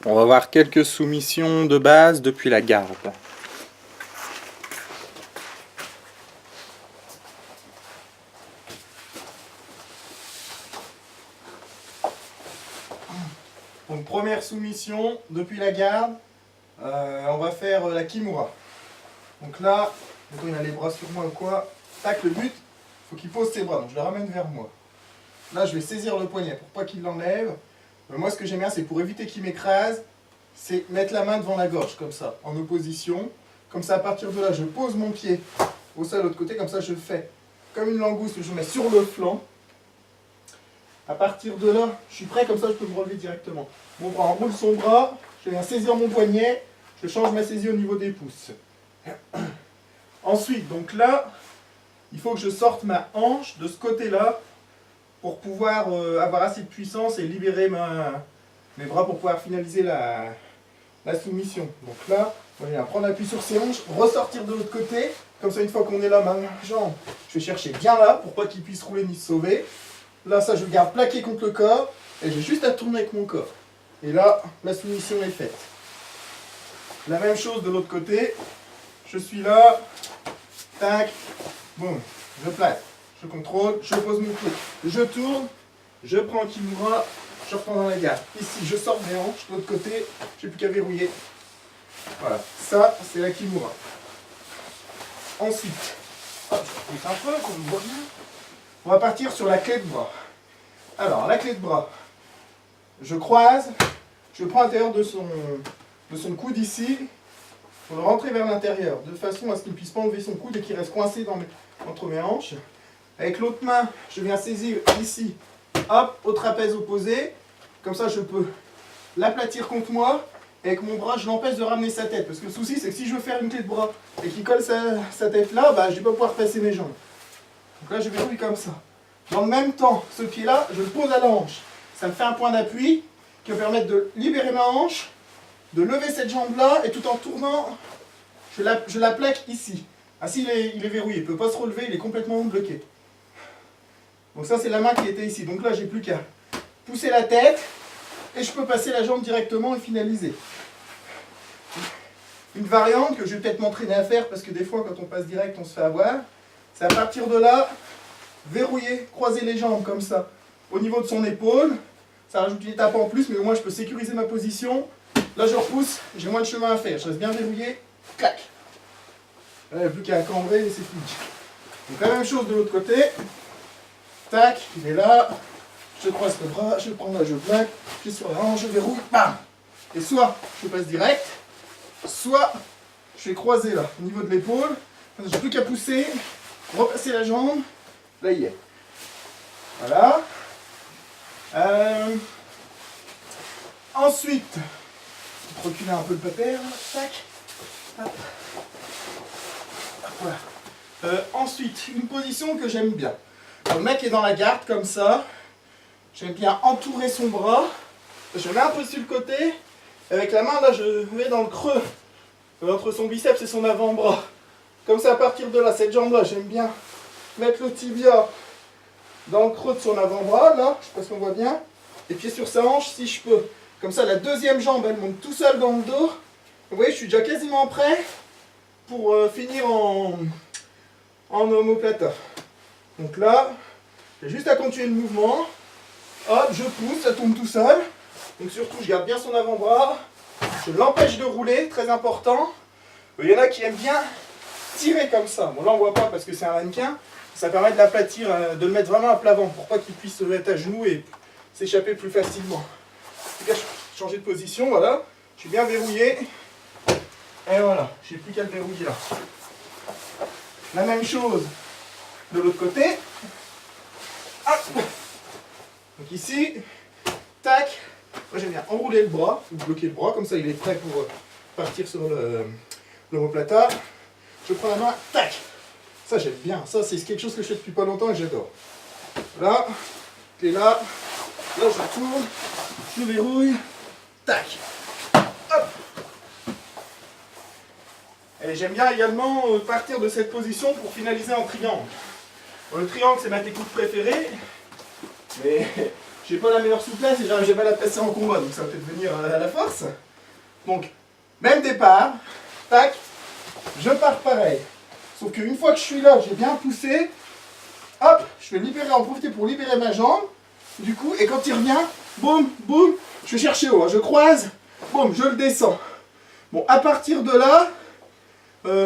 On va voir quelques soumissions de base depuis la garde. Donc première soumission depuis la garde, on va faire la Kimura. Donc là, quand il a les bras sur moi ou quoi, tac, le but, il faut qu'il pose ses bras, donc je le ramène vers moi. Là je vais saisir le poignet pour pas qu'il l'enlève. Moi ce que j'aime bien c'est pour éviter qu'il m'écrase, c'est mettre la main devant la gorge comme ça, en opposition. Comme ça à partir de là je pose mon pied au sol de l'autre côté, comme ça je fais comme une langouste, je mets sur le flanc. À partir de là, je suis prêt, comme ça je peux me relever directement. Mon bras enroule son bras, je viens saisir mon poignet, je change ma saisie au niveau des pouces. Ensuite, donc là, il faut que je sorte ma hanche de ce côté-là pour pouvoir avoir assez de puissance et libérer mes bras pour pouvoir finaliser la soumission. Donc là, on vient prendre appui sur ses hanches, ressortir de l'autre côté, comme ça une fois qu'on est là, ma jambe, je vais chercher bien là pour pas qu'il puisse rouler ni se sauver. Là, ça, je le garde plaqué contre le corps et j'ai juste à tourner avec mon corps. Et là, ma soumission est faite. La même chose de l'autre côté. Je suis là, tac, boum, je place, je contrôle, je pose mon pied, je tourne, je prends un Kimura, je reprends dans la garde. Ici, je sors mes hanches, de l'autre côté, je n'ai plus qu'à verrouiller. Voilà, ça, c'est la Kimura. Ensuite, hop, je pousse un peu, qu'on me voit bien. On va partir sur la clé de bras. Alors, la clé de bras, je croise, je prends à l'intérieur de son coude ici, pour le rentrer vers l'intérieur, de façon à ce qu'il ne puisse pas enlever son coude et qu'il reste coincé entre mes hanches. Avec l'autre main, je viens saisir ici, hop, au trapèze opposé, comme ça je peux l'aplatir contre moi, et avec mon bras, je l'empêche de ramener sa tête. Parce que le souci, c'est que si je veux faire une clé de bras et qu'il colle sa tête là, bah, je ne vais pas pouvoir passer mes jambes. Donc là, je verrouille comme ça. Dans le même temps, ce pied-là, je le pose à la hanche. Ça me fait un point d'appui qui va permettre de libérer ma hanche, de lever cette jambe-là, et tout en tournant, je la plaque ici. Ainsi, il est verrouillé, il ne peut pas se relever, il est complètement bloqué. Donc ça, c'est la main qui était ici. Donc là, j'ai plus qu'à pousser la tête, et je peux passer la jambe directement et finaliser. Une variante que je vais peut-être m'entraîner à faire, parce que des fois, quand on passe direct, on se fait avoir. C'est à partir de là, verrouiller, croiser les jambes comme ça, au niveau de son épaule. Ça rajoute une étape en plus, mais au moins je peux sécuriser ma position. Là je repousse, j'ai moins de chemin à faire. Je reste bien verrouillé, clac. Là, il n'y a plus qu'à cambrer et c'est fini. Donc la même chose de l'autre côté. Tac, il est là. Je croise le bras, je prends là, je plaque. Je suis sur la hanche, je verrouille, bam. Et soit je passe direct, soit je vais croiser là, au niveau de l'épaule. J'ai plus qu'à pousser. Repasser la jambe, là il est. Voilà. Ensuite, reculer un peu le papier, tac. Hop. Voilà. Ensuite, une position que j'aime bien. Alors, le mec est dans la garde comme ça. J'aime bien entourer son bras. Je mets un peu sur le côté. Avec la main là, je vais dans le creux entre son biceps et son avant-bras. Comme ça, à partir de là, cette jambe-là, j'aime bien mettre le tibia dans le creux de son avant-bras, là, je sais pas si on voit bien, et pied sur sa hanche si je peux. Comme ça, la deuxième jambe, elle monte tout seul dans le dos. Vous voyez, je suis déjà quasiment prêt pour finir en omoplata. Donc là, j'ai juste à continuer le mouvement. Hop, je pousse, ça tourne tout seul. Donc surtout, je garde bien son avant-bras. Je l'empêche de rouler, très important. Il y en a qui aiment bien tirer comme ça. Bon là on voit pas parce que c'est un mannequin. Ça permet de l'aplatir, de le mettre vraiment à plat ventre pour pas qu'il puisse se mettre à genoux et s'échapper plus facilement. Là, je changer de position, voilà. Je suis bien verrouillé. Et voilà, j'ai plus qu'à le verrouiller là. La même chose de l'autre côté. Hop. Donc ici, tac. Moi j'aime bien enrouler le bras, ou bloquer le bras, comme ça il est prêt pour partir sur l'omoplata. Je prends la main, tac. Ça j'aime bien, ça c'est quelque chose que je fais depuis pas longtemps et j'adore. Là, et là je tourne, je verrouille, tac. Hop. Et j'aime bien également partir de cette position pour finaliser en triangle. Bon, le triangle c'est ma technique préférée, mais j'ai pas la meilleure souplesse et j'arrive pas à la placer en combat, donc ça va peut-être venir à la force. Donc, même départ, tac, je pars pareil. Sauf qu'une fois que je suis là, j'ai bien poussé, hop, je vais en profiter pour libérer ma jambe, du coup, et quand il revient, boum, boum, je vais chercher haut, hein, je croise, boum, je le descends. Bon, à partir de là,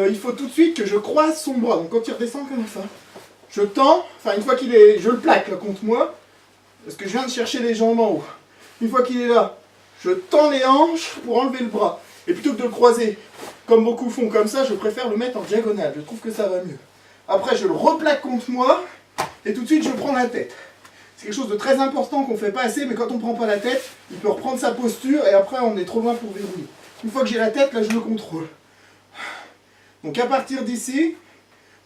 il faut tout de suite que je croise son bras, donc quand il redescend comme ça, je tends, enfin une fois qu'il est, je le plaque là contre moi, parce que je viens de chercher les jambes en haut. Une fois qu'il est là, je tends les hanches pour enlever le bras. Et plutôt que de le croiser, comme beaucoup font comme ça, je préfère le mettre en diagonale. Je trouve que ça va mieux. Après, je le replaque contre moi, et tout de suite, je prends la tête. C'est quelque chose de très important qu'on ne fait pas assez, mais quand on ne prend pas la tête, il peut reprendre sa posture, et après, on est trop loin pour verrouiller. Une fois que j'ai la tête, là, je le contrôle. Donc, à partir d'ici,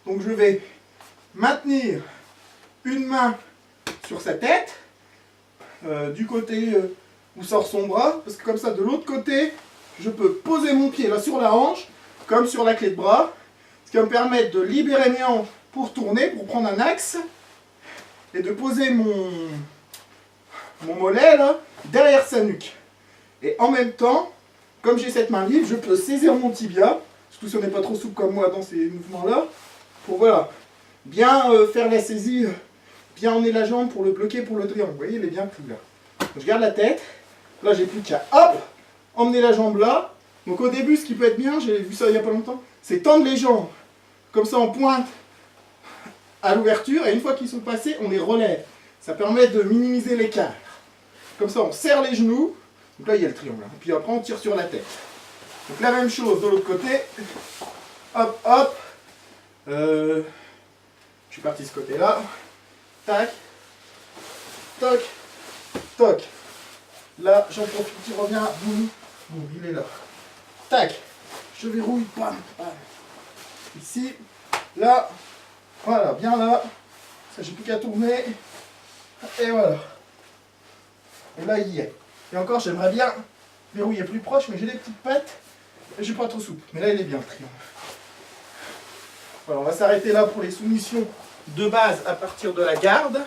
donc je vais maintenir une main sur sa tête, du côté où sort son bras, parce que comme ça, de l'autre côté, je peux poser mon pied là sur la hanche, comme sur la clé de bras, ce qui va me permettre de libérer mes hanches pour tourner, pour prendre un axe, et de poser mon mollet là, derrière sa nuque. Et en même temps, comme j'ai cette main libre, je peux saisir mon tibia, surtout si on n'est pas trop souple comme moi dans ces mouvements-là, pour voilà, bien faire la saisie, bien emmener la jambe pour le bloquer pour le triangle. Vous voyez, il est bien pris là. Donc, je garde la tête, là j'ai plus qu'à, hop, emmener la jambe là. Donc au début, ce qui peut être bien, j'ai vu ça il n'y a pas longtemps, c'est tendre les jambes, comme ça en pointe à l'ouverture, et une fois qu'ils sont passés, on les relève. Ça permet de minimiser l'écart. Comme ça, on serre les genoux, donc là il y a le triangle, et puis après on tire sur la tête. Donc la même chose de l'autre côté, hop, hop, je suis parti de ce côté-là, tac, toc, toc. Là, j'en profite, il revient, boum, boum, il est là. Tac, je verrouille, bam, bam. Ici, là, voilà, bien là. Ça, j'ai plus qu'à tourner. Et voilà. Et là, il y est. Et encore, j'aimerais bien verrouiller plus proche, mais j'ai des petites pattes et je suis pas trop souple. Mais là, il est bien, le triomphe. Voilà, on va s'arrêter là pour les soumissions de base à partir de la garde.